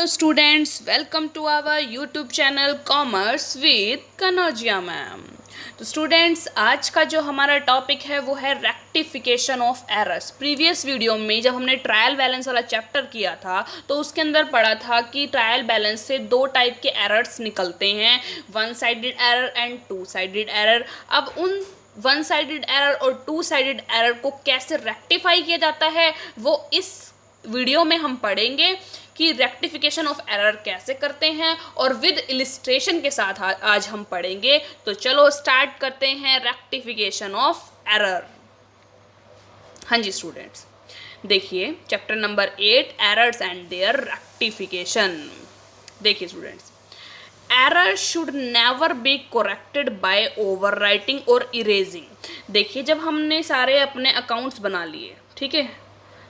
Hello students, welcome to our YouTube channel commerce with Kanaujia ma'am. तो students, आज का जो हमारा टॉपिक है वो है rectification of errors. Previous video में जब हमने ट्रायल बैलेंस वाला चैप्टर किया था तो उसके अंदर पढ़ा था कि ट्रायल बैलेंस से दो टाइप के एरर्स निकलते हैं, one sided error and two sided error. अब उन वन साइडेड एरर और टू साइडेड एरर को कैसे रेक्टिफाई किया जाता है वो इस वीडियो में हम पढ़ेंगे कि रेक्टिफिकेशन ऑफ एरर कैसे करते हैं, और विद इलिस्ट्रेशन के साथ आज हम पढ़ेंगे। तो चलो स्टार्ट करते हैं रेक्टिफिकेशन ऑफ एरर। हाँ जी स्टूडेंट्स, देखिए chapter number 8 errors and their rectification. देखिए students, error should never be corrected by overwriting और इरेजिंग। देखिए, जब हमने सारे अपने अकाउंट्स बना लिए, ठीक है,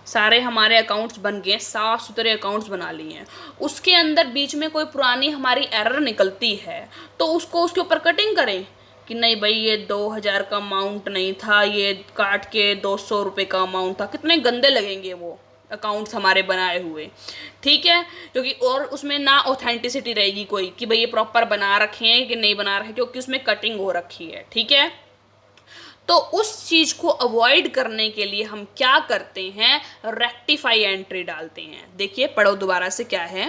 सारे हमारे अकाउंट्स बन गए, साफ सुथरे अकाउंट्स बना लिए हैं, उसके अंदर बीच में कोई पुरानी हमारी एरर निकलती है तो उसको उसके ऊपर कटिंग करें कि नहीं भाई ये 2000 का अमाउंट नहीं था, ये काट के 200 रुपये का अमाउंट था। कितने गंदे लगेंगे वो अकाउंट्स हमारे बनाए हुए, ठीक है, क्योंकि और उसमें ना ऑथेंटिसिटी रहेगी कोई कि भाई ये प्रॉपर बना रखे हैं कि नहीं बना रखे, क्योंकि उसमें कटिंग हो रखी है, ठीक है। तो उस चीज को अवॉइड करने के लिए हम क्या करते हैं, रेक्टिफाई एंट्री डालते हैं। देखिए पढ़ो दोबारा से क्या है।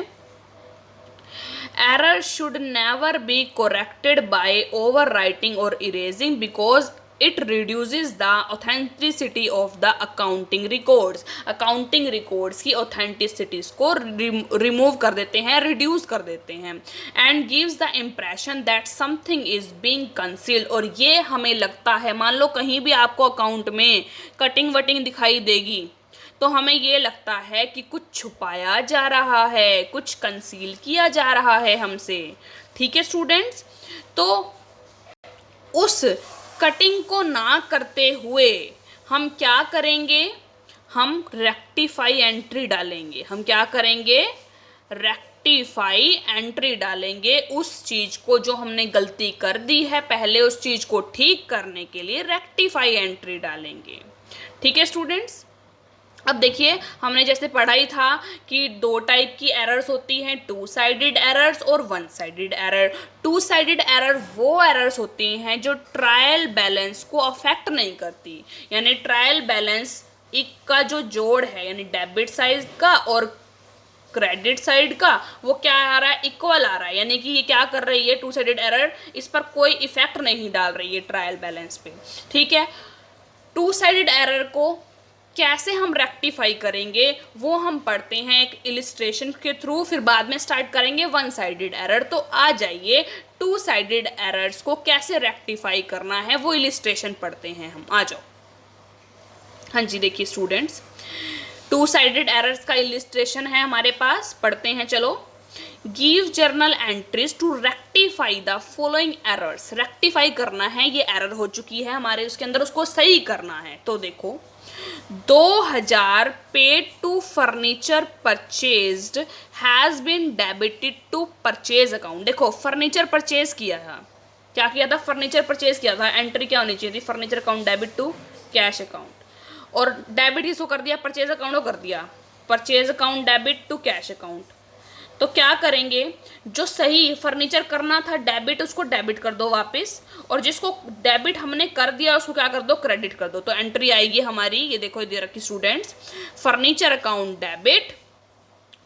Error should never be corrected by overwriting और erasing because it reduces the authenticity of the accounting records. Accounting records की ऑथेंटिसिटीज को रिमूव कर देते हैं, रिड्यूस कर देते हैं, and gives the impression that something is being concealed. और ये हमें लगता है, मान लो कहीं भी आपको अकाउंट में कटिंग वटिंग दिखाई देगी तो हमें ये लगता है कि कुछ छुपाया जा रहा है, कुछ कंसील किया जा रहा है हमसे, ठीक है स्टूडेंट्स। तो उस कटिंग को ना करते हुए हम क्या करेंगे, हम रेक्टिफाई एंट्री डालेंगे। हम क्या करेंगे, रेक्टिफाई एंट्री डालेंगे। उस चीज को जो हमने गलती कर दी है पहले, उस चीज को ठीक करने के लिए रेक्टिफाई एंट्री डालेंगे, ठीक है स्टूडेंट्स। अब देखिए, हमने जैसे पढ़ा ही था कि दो टाइप की एरर्स होती हैं, टू साइडेड एरर्स और one sided error. Two sided error वो एरर्स होती हैं जो ट्रायल बैलेंस को अफेक्ट नहीं करती, यानी ट्रायल बैलेंस का जो जोड़ है, यानी डेबिट साइड का और क्रेडिट साइड का, वो क्या आ रहा है, इक्वल आ रहा है। यानी कि ये क्या कर रही है, टू साइडेड एरर इस पर कोई इफेक्ट नहीं डाल रही है ट्रायल बैलेंस पे, ठीक है। टू साइडेड एरर को कैसे हम रेक्टिफाई करेंगे वो हम पढ़ते हैं एक इलिस्ट्रेशन के थ्रू, फिर बाद में स्टार्ट करेंगे वन साइडेड एरर। तो आ जाइए, टू साइडेड एरर्स को कैसे रेक्टिफाई करना है वो इलिस्ट्रेशन पढ़ते हैं हम। आ जाओ। हाँ जी, देखिए स्टूडेंट्स, टू साइडेड एरर्स का इलिस्ट्रेशन है हमारे पास, पढ़ते हैं चलो। Give journal entries to rectify the following errors. Rectify करना है, ये एरर हो चुकी है हमारे उसके अंदर, उसको सही करना है। तो देखो, 2000 paid to furniture purchased has been debited to purchase account. देखो, फर्नीचर परचेज किया था, क्या किया था, फर्नीचर परचेज किया था, एंट्री क्या होनी चाहिए थी, furniture account debit to cash account, और डेबिट किसको कर दिया, परचेज अकाउंट को कर दिया, purchase account debit to cash account. तो क्या करेंगे, जो सही फर्नीचर करना था डेबिट, उसको डेबिट कर दो वापस, और जिसको डेबिट हमने कर दिया उसको क्या कर दो, क्रेडिट कर दो। तो एंट्री आएगी हमारी, ये देखो दे रखी students, furniture account debit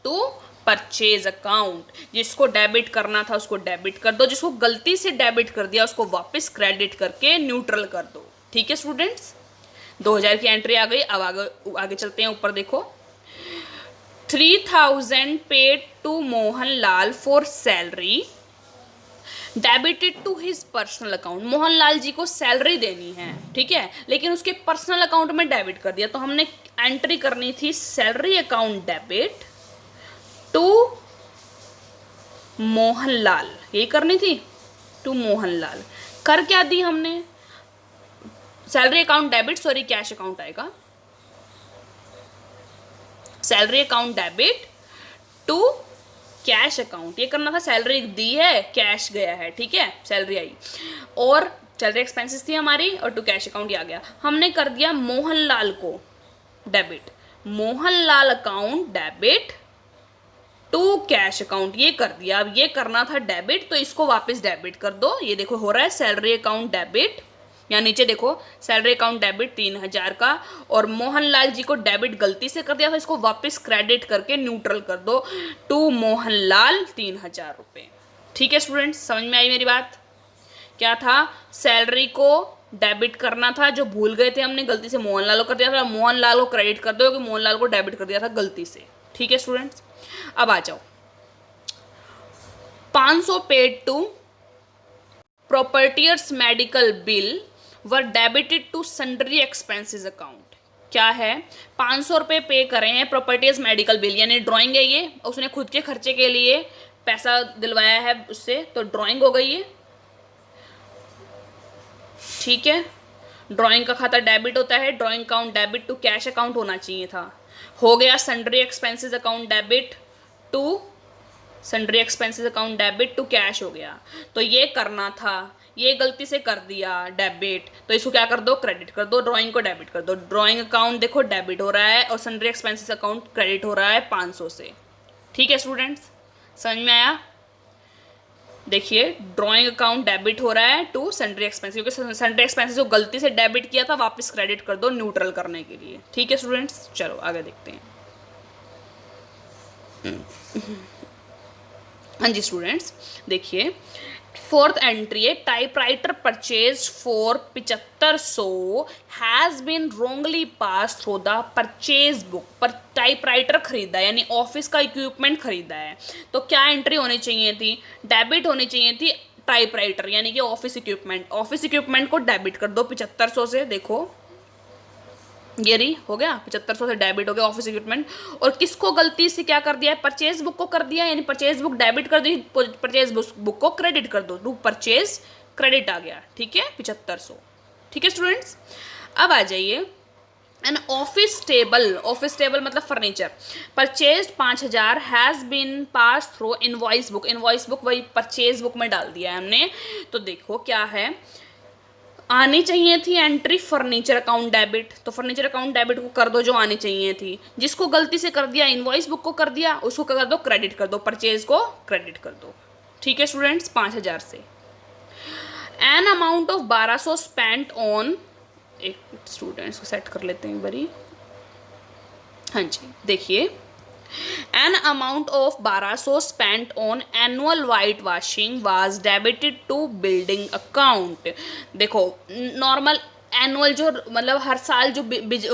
to purchase account. जिसको डेबिट करना था उसको डेबिट कर दो, जिसको गलती से डेबिट कर दिया उसको वापस क्रेडिट करके न्यूट्रल कर दो, ठीक है स्टूडेंट्स। 2000 की एंट्री आ गई। अब आगे चलते हैं, ऊपर देखो। 3000 paid to Mohanlal for salary debited to his personal account. Mohanlal ji को सैलरी देनी है, ठीक है, लेकिन उसके पर्सनल अकाउंट में डेबिट कर दिया। तो हमने एंट्री करनी थी salary account debit to Mohanlal, ये करनी थी, टू मोहनलाल। कर क्या दी हमने, salary account debit, sorry cash account आएगा, salary account debit to cash account. ये करना था, सैलरी दी है, कैश गया है, ठीक है, सैलरी आई, और सैलरी एक्सपेंसेस थी हमारी, और टू कैश अकाउंट आ गया। हमने कर दिया मोहनलाल को debit, Mohanlal account debit to cash account, ये कर दिया। अब ये करना था डेबिट, तो इसको वापस डेबिट कर दो। ये देखो हो रहा है सैलरी अकाउंट डेबिट, या नीचे देखो सैलरी अकाउंट डेबिट 3,000 का, और मोहनलाल जी को डेबिट गलती से कर दिया था, इसको वापस क्रेडिट करके न्यूट्रल कर दो। टू मोहनलाल 3,000 रुपये। ठीक है स्टूडेंट्स, समझ में आई मेरी बात? क्या था, सैलरी को डेबिट करना था, जो भूल गए थे हमने, गलती से मोहनलाल को कर दिया था, मोहनलाल को क्रेडिट कर दो क्योंकि मोहनलाल को डेबिट कर दिया था गलती से। ठीक है स्टूडेंट्स, अब आ जाओ 500 paid to proprietors medical bill were debited to sundry expenses account. क्या है, 500 रुपये पे करे हैं प्रॉपर्टीज मेडिकल बिल, यानी ड्राइंग है ये, उसने खुद के खर्चे के लिए पैसा दिलवाया है उससे, तो ड्राइंग हो गई है। ठीक है, ड्राइंग का खाता डेबिट होता है, drawing account debit to cash account होना चाहिए था। हो गया sundry expenses account debit to sundry expenses account debit to cash हो गया। तो ये करना था, ये गलती से कर दिया डेबिट, तो इसको क्या कर दो, क्रेडिट कर दो, ड्राइंग को डेबिट कर दो। ड्राइंग अकाउंट देखो डेबिट हो रहा है और सन्ड्री एक्सपेंसेस अकाउंट क्रेडिट हो रहा है 500 से। ठीक है स्टूडेंट्स, समझ में आया? देखिए ड्राइंग अकाउंट डेबिट हो रहा है टू सन्ड्री एक्सपेंसेस, क्योंकि सन्ड्री एक्सपेंसेस को गलती से डेबिट किया था, वापस क्रेडिट कर दो न्यूट्रल करने के लिए। ठीक है स्टूडेंट्स, चलो आगे देखते हैं। हाँ जी स्टूडेंट्स, देखिए फोर्थ एंट्री है, typewriter purchase for 7500 has been wrongly pass through the purchase book. पर टाइपराइटर खरीदा है, यानी ऑफिस का इक्विपमेंट खरीदा है, तो क्या एंट्री होनी चाहिए थी, डेबिट होनी चाहिए थी टाइपराइटर, यानी कि ऑफिस इक्विपमेंट। ऑफिस इक्विपमेंट को डेबिट कर दो 7500 से, देखो ये रही, हो गया 7500 से डेबिट हो गया ऑफिस इक्विपमेंट। और किसको गलती से क्या कर दिया है, परचेज बुक को कर दिया, यानी परचेज बुक डेबिट कर दी, परचेज बुक को क्रेडिट कर दो, टू परचेज क्रेडिट आ गया। ठीक है 7500। ठीक है स्टूडेंट्स, अब आ जाइए एन ऑफिस टेबल मतलब furniture purchase 5000 has been pass through invoice book. Invoice book वही परचेज बुक में डाल दिया है हमने। तो देखो क्या है, आनी चाहिए थी एंट्री फर्नीचर अकाउंट डेबिट, तो फर्नीचर अकाउंट डेबिट को कर दो जो आनी चाहिए थी। जिसको गलती से कर दिया इनवॉइस बुक को कर दिया, उसको कर दो क्रेडिट कर दो, परचेज को क्रेडिट कर दो। ठीक है स्टूडेंट्स, 5000 से an amount of 1200 spent on, एक स्टूडेंट्स को सेट कर लेते हैं बड़ी। हाँ जी देखिए, An amount of 1200 spent on annual whitewashing was debited to building account। देखो नॉर्मल एनुअल जो मतलब हर साल जो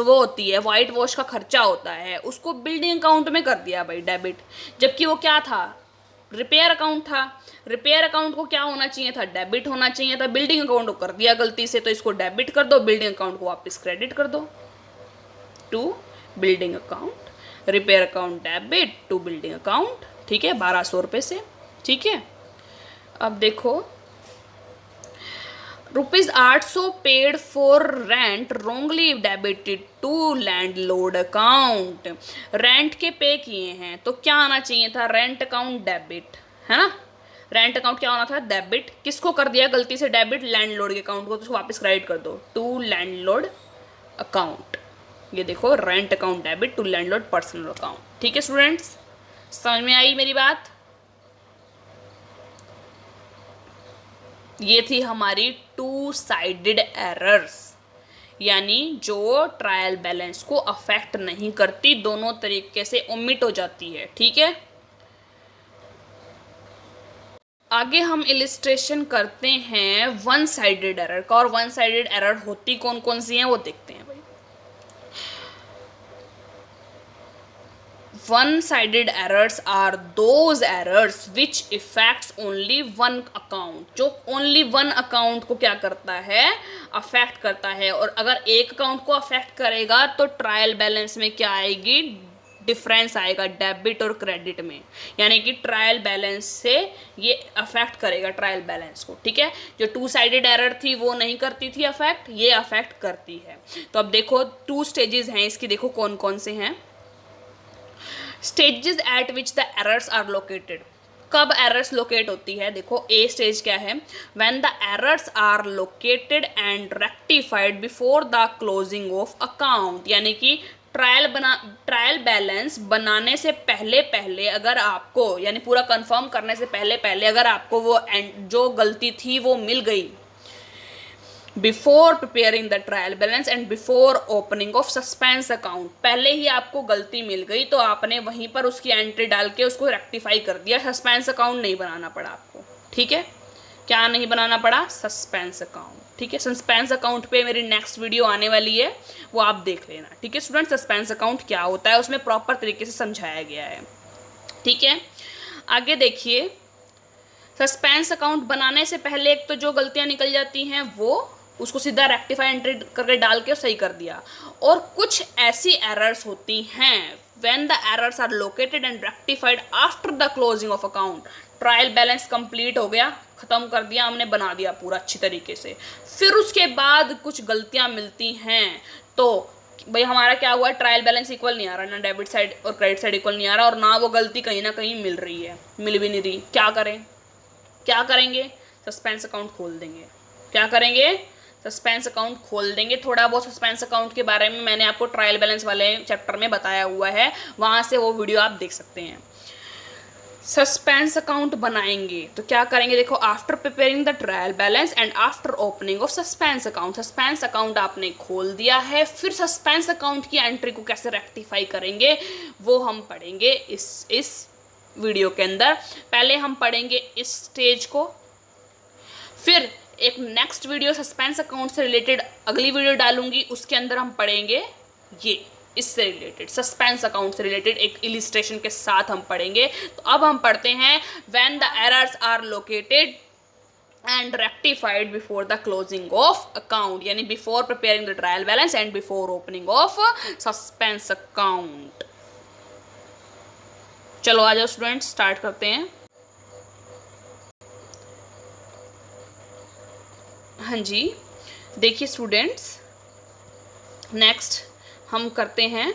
वो होती है वाइट वॉश का खर्चा होता है, उसको बिल्डिंग अकाउंट में कर दिया भाई डेबिट, जबकि वो क्या था, रिपेयर अकाउंट था। रिपेयर अकाउंट को क्या होना चाहिए था, डेबिट होना चाहिए था, बिल्डिंग अकाउंट को कर दिया गलती से, तो इसको डेबिट कर दो, बिल्डिंग अकाउंट को वापस क्रेडिट कर दो to building account. Repair account debit to building account. ठीक है 1200 रुपये से। ठीक है, अब देखो ₹800 paid for rent wrongly debited to landlord account. Rent के पे किए हैं तो क्या आना चाहिए था, रेंट अकाउंट डेबिट, है ना। रेंट अकाउंट क्या होना था, डेबिट। किसको कर दिया गलती से डेबिट, लैंडलॉर्ड के अकाउंट को, तो उसको वापस क्रेडिट कर दो टू लैंडलॉर्ड अकाउंट। ये देखो rent account debit to landlord personal account. ठीक है स्टूडेंट्स, समझ में आई मेरी बात? ये थी हमारी टू साइडेड एरर्स, यानी जो ट्रायल बैलेंस को अफेक्ट नहीं करती, दोनों तरीके से ओमिट हो जाती है। ठीक है, आगे हम इलिस्ट्रेशन करते हैं वन साइडेड एरर का, और वन साइडेड एरर होती कौन कौन सी हैं वो देखते हैं भाई। One-sided errors are those errors which affects only one account। जो only one account को क्या करता है, अफेक्ट करता है। और अगर एक अकाउंट को अफेक्ट करेगा तो ट्रायल बैलेंस में क्या आएगी, डिफरेंस आएगा डेबिट और क्रेडिट में, यानी कि ट्रायल बैलेंस से ये अफेक्ट करेगा ट्रायल बैलेंस को। ठीक है, जो टू साइडेड एरर थी वो नहीं करती थी अफेक्ट, ये अफेक्ट करती है। तो अब देखो टू स्टेजेस हैं इसकी, देखो कौन कौन से हैं। Stages at which the errors are located, कब एरर्स लोकेट होती है, देखो ए स्टेज क्या है, when the errors are located and rectified before the closing of account, यानी कि ट्रायल बैलेंस बनाने से पहले पहले अगर आपको, यानी पूरा कंफर्म करने से पहले पहले अगर आपको वो जो गलती थी वो मिल गई, before preparing the trial balance and before opening of suspense account, पहले ही आपको गलती मिल गई तो आपने वहीं पर उसकी एंट्री डाल के उसको रेक्टिफाई कर दिया, सस्पेंस अकाउंट नहीं बनाना पड़ा आपको। ठीक है, क्या नहीं बनाना पड़ा? Suspense account. ठीक है, सस्पेंस अकाउंट पे मेरी नेक्स्ट वीडियो आने वाली है, वो आप देख लेना। ठीक है स्टूडेंट, सस्पेंस अकाउंट क्या होता है उसमें प्रॉपर तरीके से समझाया गया है। ठीक है, आगे देखिए, सस्पेंस अकाउंट बनाने से पहले एक तो जो गलतियां निकल जाती हैं वो उसको सीधा रेक्टिफाई एंट्री करके डाल के सही कर दिया, और कुछ ऐसी एरर्स होती हैं when the errors are located and rectified after the closing of account. Trial balance complete हो गया, ख़त्म कर दिया हमने, बना दिया पूरा अच्छी तरीके से, फिर उसके बाद कुछ गलतियां मिलती हैं तो भाई हमारा क्या हुआ, ट्रायल बैलेंस इक्वल नहीं आ रहा, ना डेबिट साइड और क्रेडिट साइड इक्वल नहीं आ रहा, और ना वो गलती कहीं ना कहीं मिल रही है, मिल भी नहीं रही। क्या करें, क्या करेंगे? सस्पेंस अकाउंट खोल देंगे। क्या करेंगे? सस्पेंस अकाउंट खोल देंगे। थोड़ा बहुत सस्पेंस अकाउंट के बारे में मैंने आपको ट्रायल बैलेंस वाले चैप्टर में बताया हुआ है, वहाँ से वो वीडियो आप देख सकते हैं। सस्पेंस अकाउंट बनाएंगे तो क्या करेंगे, देखो, after preparing the trial balance and after opening of suspense account, suspense account आपने खोल दिया है, फिर सस्पेंस अकाउंट की एंट्री को कैसे रेक्टिफाई करेंगे वो हम पढ़ेंगे इस वीडियो के अंदर। पहले हम पढ़ेंगे इस स्टेज को, फिर एक नेक्स्ट वीडियो सस्पेंस अकाउंट से रिलेटेड अगली वीडियो डालूंगी, उसके अंदर हम पढ़ेंगे ये इससे रिलेटेड, सस्पेंस अकाउंट से रिलेटेड एक इलिस्ट्रेशन के साथ हम पढ़ेंगे। तो अब हम पढ़ते हैं when the errors are located and rectified before the closing of account, यानी before preparing the trial balance and before opening of suspense account. चलो आ जाओ स्टूडेंट्स, स्टार्ट करते हैं। हाँ जी, देखिए स्टूडेंट्स, नेक्स्ट हम करते हैं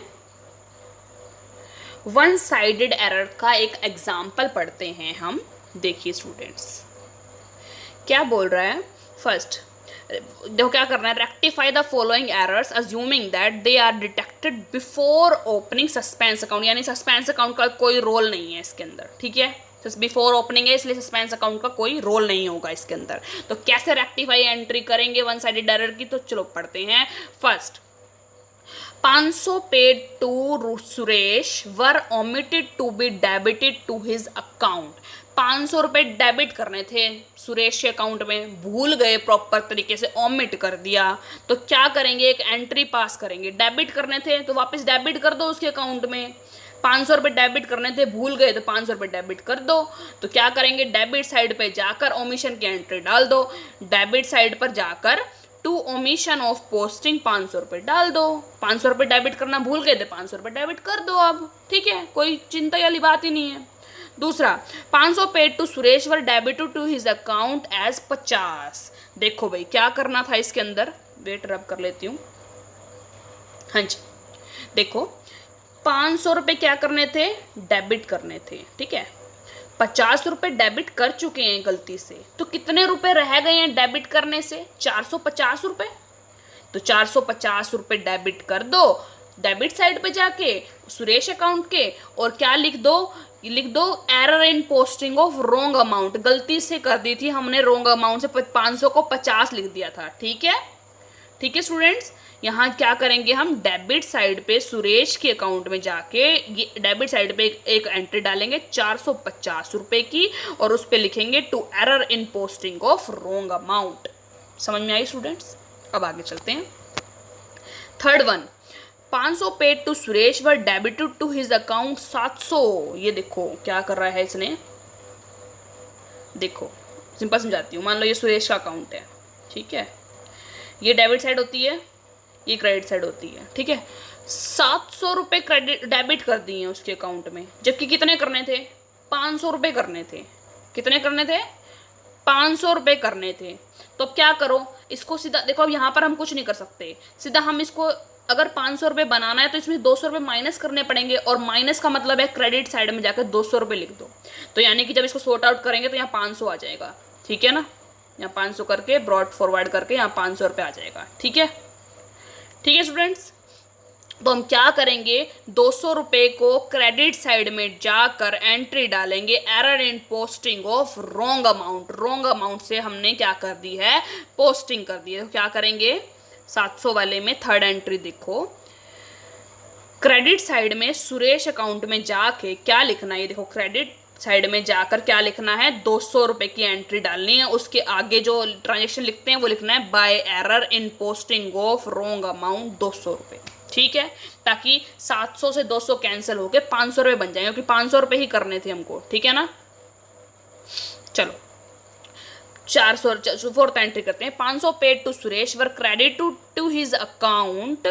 वन साइडेड एरर का एक एग्जाम्पल पढ़ते हैं हम। देखिए स्टूडेंट्स क्या बोल रहा है, फर्स्ट देखो क्या करना है, rectify the following errors assuming that they are detected before opening suspense account, यानी सस्पेंस अकाउंट का कोई रोल नहीं है इसके अंदर। ठीक है, बिफोर ओपनिंग है इसलिए सस्पेंस अकाउंट का कोई रोल नहीं होगा इसके अंदर। तो कैसे रेक्टिफाई एंट्री करेंगे वन साइडेड एरर की, तो चलो पढ़ते हैं। First, 500 paid to Suresh were omitted to be debited to his account. 500 रुपये डेबिट करने थे सुरेश के अकाउंट में, भूल गए, प्रॉपर तरीके से ओमिट कर दिया, तो क्या करेंगे, एक एंट्री पास करेंगे। डेबिट करने थे तो वापस डेबिट कर दो उसके अकाउंट में, 500 रुपये डेबिट करने थे, भूल गए तो 500 रुपये डेबिट कर दो। तो क्या करेंगे, डेबिट साइड पे जाकर ओमिशन की एंट्री डाल दो, डेबिट साइड पर जाकर टू ओमिशन ऑफ पोस्टिंग 500 रुपये डाल दो। 500 रुपये डेबिट करना भूल गए थे, 500 रुपये डेबिट कर दो अब। ठीक है, कोई चिंता वाली बात ही नहीं है। दूसरा, 500 paid to Suresh were debited to his account as 50। देखो भाई क्या करना था इसके अंदर, वेट रब कर लेती हूँ। हाँ जी, देखो 500 रुपये क्या करने थे, डेबिट करने थे। ठीक है, 50 रुपये डेबिट कर चुके हैं गलती से, तो कितने रुपए रह गए हैं डेबिट करने से, 450 रुपये। तो 450 रुपये डेबिट कर दो डेबिट साइड पे जाके सुरेश अकाउंट के, और क्या लिख दो, error in posting of wrong amount, गलती से कर दी थी हमने, रोंग अमाउंट से 500 को 50 लिख दिया था। ठीक है, ठीक है स्टूडेंट्स, यहाँ क्या करेंगे हम, डेबिट साइड पे सुरेश के अकाउंट में जाके ये डेबिट साइड पे एक एंट्री डालेंगे 450 रुपये की, और उस पर लिखेंगे to error in posting of wrong amount. समझ में आई स्टूडेंट्स? अब आगे चलते हैं। Third one, 500 paid to Suresh were debited to his account 700। ये देखो क्या कर रहा है इसने, देखो सिंपल समझाती हूँ। मान लो ये सुरेश का अकाउंट है, ठीक है, ये डेबिट साइड होती है, ये क्रेडिट साइड होती है। ठीक है, 700 रुपये क्रेडिट डेबिट कर दिए हैं उसके अकाउंट में, जबकि कितने करने थे, 500 रुपये करने थे। कितने करने थे, 500 रुपये करने थे। तो अब क्या करो, इसको सीधा देखो, अब यहाँ पर हम कुछ नहीं कर सकते, सीधा हम इसको अगर 500 रुपये बनाना है तो इसमें 200 रुपये माइनस करने पड़ेंगे, और माइनस का मतलब है क्रेडिट साइड में जाकर 200 रुपये लिख दो। तो यानी कि जब इसको सॉर्ट आउट करेंगे तो यहाँ 500 आ जाएगा। ठीक है ना, यहाँ 500 करके ब्रॉड फॉरवर्ड करके यहाँ 500 रुपये आ जाएगा। ठीक है, ठीक है स्टूडेंट्स, तो हम क्या करेंगे, 200 रुपये को क्रेडिट साइड में जाकर एंट्री डालेंगे, error in posting of wrong amount. Wrong amount से हमने क्या कर दी है, पोस्टिंग कर दी है। तो क्या करेंगे, 700 वाले में थर्ड एंट्री देखो, क्रेडिट साइड में सुरेश अकाउंट में जाके क्या लिखना है, ये देखो क्रेडिट साइड में जाकर क्या लिखना है, 200 रुपये की एंट्री डालनी है। उसके आगे जो ट्रांजेक्शन लिखते हैं वो लिखना है by error in posting of wrong amount 200 रुपये, ठीक है, ताकि 700 से 200 कैंसिल होके 500 रुपये बन जाएंगे, क्योंकि 500 रुपये ही करने थे हमको, ठीक है ना। चलो 400 फोर्थ एंट्री करते हैं, 500 paid to Suresh were credit to his account.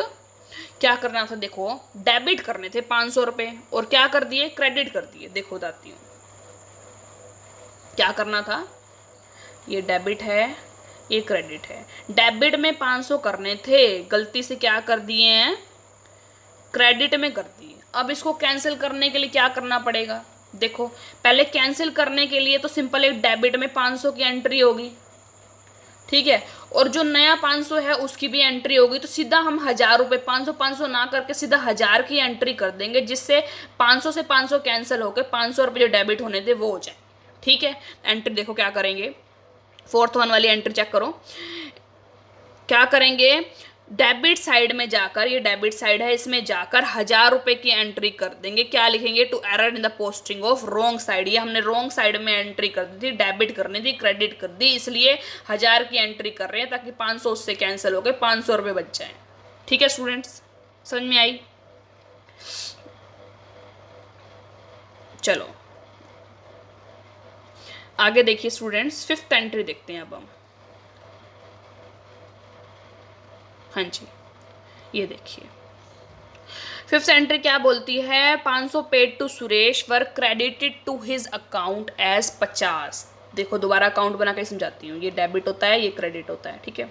क्या करना था, देखो डेबिट करने थे 500 रुपये और क्या कर दिए, क्रेडिट कर दिए। देखो बताती हूँ क्या करना था, ये डेबिट है, ये क्रेडिट है। डेबिट में 500 करने थे, गलती से क्या कर दिए हैं, क्रेडिट में कर दिए। अब इसको कैंसिल करने के लिए क्या करना पड़ेगा, देखो पहले कैंसिल करने के लिए तो सिंपल एक डेबिट में 500 की एंट्री होगी, ठीक है, और जो नया 500 है उसकी भी एंट्री होगी। तो सीधा हम 1000 रुपये, 500 ना करके सीधा 1000 की एंट्री कर देंगे, जिससे 500 से 500 कैंसिल होकर 500 रुपये जो डेबिट होने थे वो हो जाए, ठीक है। एंट्री देखो क्या करेंगे, फोर्थ वन वाली एंट्री चेक करो, क्या करेंगे, डेबिट साइड में जाकर, ये डेबिट साइड है, इसमें जाकर 1000 रुपये की एंट्री कर देंगे। क्या लिखेंगे, to error in the posting of wrong side. ये हमने रॉन्ग साइड में एंट्री कर दी थी, डेबिट करनी थी, क्रेडिट कर दी, इसलिए 1000 की एंट्री कर रहे हैं ताकि 500 उससे कैंसिल हो गए, 500 रुपये बच जाए, ठीक है स्टूडेंट्स, समझ में आई। चलो आगे देखिए स्टूडेंट्स, फिफ्थ एंट्री देखते हैं अब हम। हाँ जी, ये देखिए फिफ्थ एंट्री क्या बोलती है, 500 paid to Suresh were credited to his account as 50। देखो दोबारा अकाउंट बना के समझाती हूँ, ये डेबिट होता है, ये क्रेडिट होता है, ठीक है।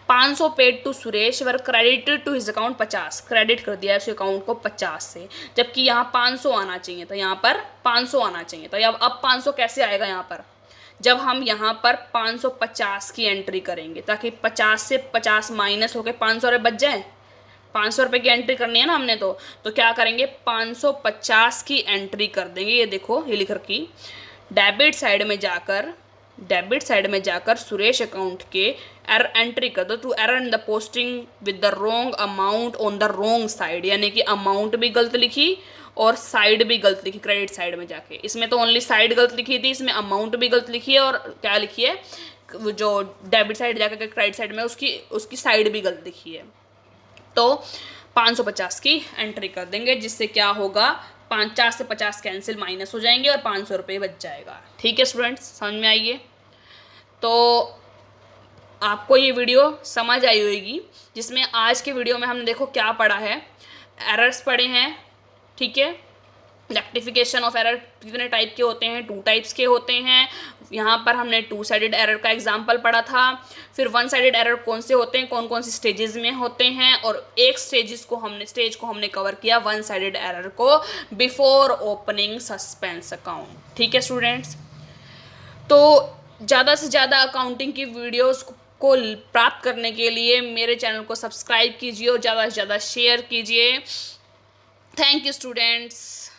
500 paid to Suresh were credited to his account 50, credit कर दिया उस अकाउंट को 50 से, जबकि यहाँ 500 आना चाहिए था, यहाँ पर 500 आना चाहिए था। अब 500 कैसे आएगा यहाँ पर, जब हम यहाँ पर 550 की एंट्री करेंगे, ताकि 50 से 50 माइनस होकर 500 रुपये बच जाए। 500 रुपये की एंट्री करनी है ना हमने, तो क्या करेंगे, 550 की एंट्री कर देंगे। ये देखो ये लिख रखी, डेबिट साइड में जाकर सुरेश अकाउंट के एंट्री कर दो, to error in the posting with the wrong amount on the wrong side, यानी कि अमाउंट भी गलत लिखी और साइड भी गलत लिखी, क्रेडिट साइड में जाके। इसमें तो ओनली साइड गलत लिखी थी, इसमें अमाउंट भी गलत लिखी है और क्या लिखी है, जो डेबिट साइड जाकर क्रेडिट साइड में उसकी साइड भी गलत लिखी है। तो 550 की एंट्री कर देंगे, जिससे क्या होगा, 50 से 50 कैंसिल माइनस हो जाएंगे और 500 रुपये बच जाएगा, ठीक है स्टूडेंट्स, समझ में आइए। तो आपको ये वीडियो समझ आई होगी, जिसमें आज के वीडियो में हमने देखो क्या पढ़ा है, एरर्स पढ़े हैं, ठीक है। रेक्टिफिकेशन ऑफ एरर कितने टाइप के होते हैं, 2 टाइप्स के होते हैं। यहाँ पर हमने 2 साइडेड एरर का एग्जांपल पढ़ा था। फिर 1 साइडेड एरर कौन से होते हैं, कौन कौन सी स्टेजेस में होते हैं, और एक स्टेज को हमने कवर किया 1 साइडेड एरर को, बिफोर ओपनिंग सस्पेंस अकाउंट, ठीक है स्टूडेंट्स। तो ज़्यादा से ज़्यादा अकाउंटिंग की वीडियोस को प्राप्त करने के लिए मेरे चैनल को सब्सक्राइब कीजिए और ज़्यादा से ज़्यादा शेयर कीजिए। Thank you students.